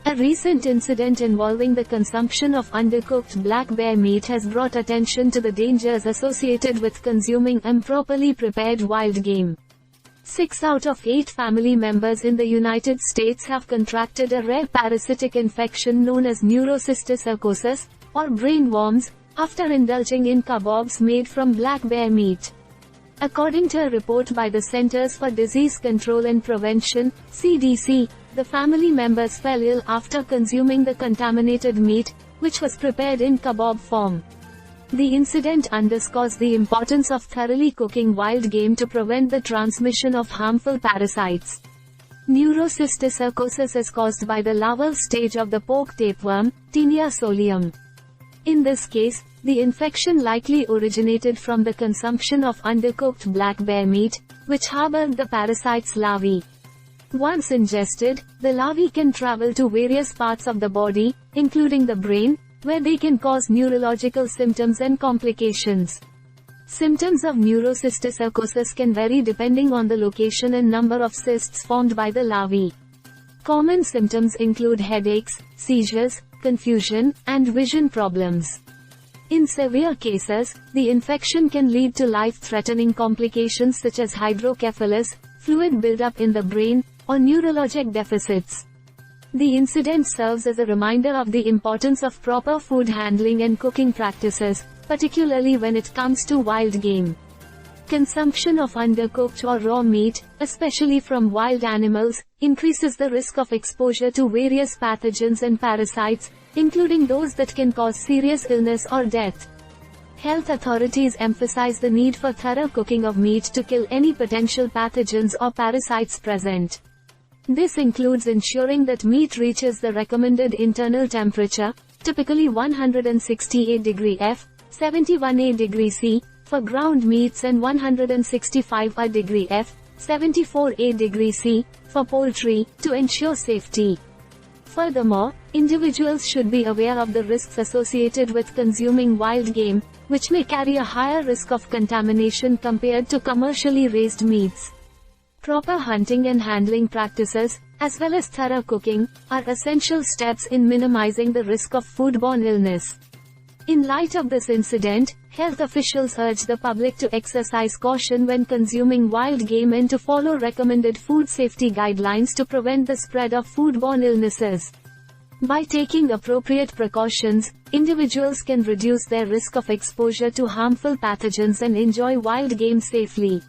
A recent incident involving the consumption of undercooked black bear meat has brought attention to the dangers associated with consuming improperly prepared wild game. 6 out of 8 family members in the United States have contracted a rare parasitic infection known as neurocysticercosis, or brain worms, after indulging in kebabs made from black bear meat. According to a report by the Centers for Disease Control and Prevention, CDC, the family members fell ill after consuming the contaminated meat, which was prepared in kebab form. The incident underscores the importance of thoroughly cooking wild game to prevent the transmission of harmful parasites. Neurocysticercosis is caused by the larval stage of the pork tapeworm, Taenia solium. In this case, the infection likely originated from the consumption of undercooked black bear meat, which harbored the parasite's larvae. Once ingested, the larvae can travel to various parts of the body, including the brain, where they can cause neurological symptoms and complications. Symptoms of neurocysticercosis can vary depending on the location and number of cysts formed by the larvae. Common symptoms include headaches, seizures, confusion, and vision problems. In severe cases, the infection can lead to life-threatening complications such as hydrocephalus, fluid buildup in the brain, or neurologic deficits. The incident serves as a reminder of the importance of proper food handling and cooking practices, particularly when it comes to wild game. Consumption of undercooked or raw meat, especially from wild animals, increases the risk of exposure to various pathogens and parasites, including those that can cause serious illness or death. Health authorities emphasize the need for thorough cooking of meat to kill any potential pathogens or parasites present. This includes ensuring that meat reaches the recommended internal temperature, typically 168 degrees F, 71 degrees C, for ground meats and 165 degrees F, 74 degrees C, for poultry, to ensure safety. Furthermore, individuals should be aware of the risks associated with consuming wild game, which may carry a higher risk of contamination compared to commercially raised meats. Proper hunting and handling practices, as well as thorough cooking, are essential steps in minimizing the risk of foodborne illness. In light of this incident, health officials urge the public to exercise caution when consuming wild game and to follow recommended food safety guidelines to prevent the spread of foodborne illnesses. By taking appropriate precautions, individuals can reduce their risk of exposure to harmful pathogens and enjoy wild game safely.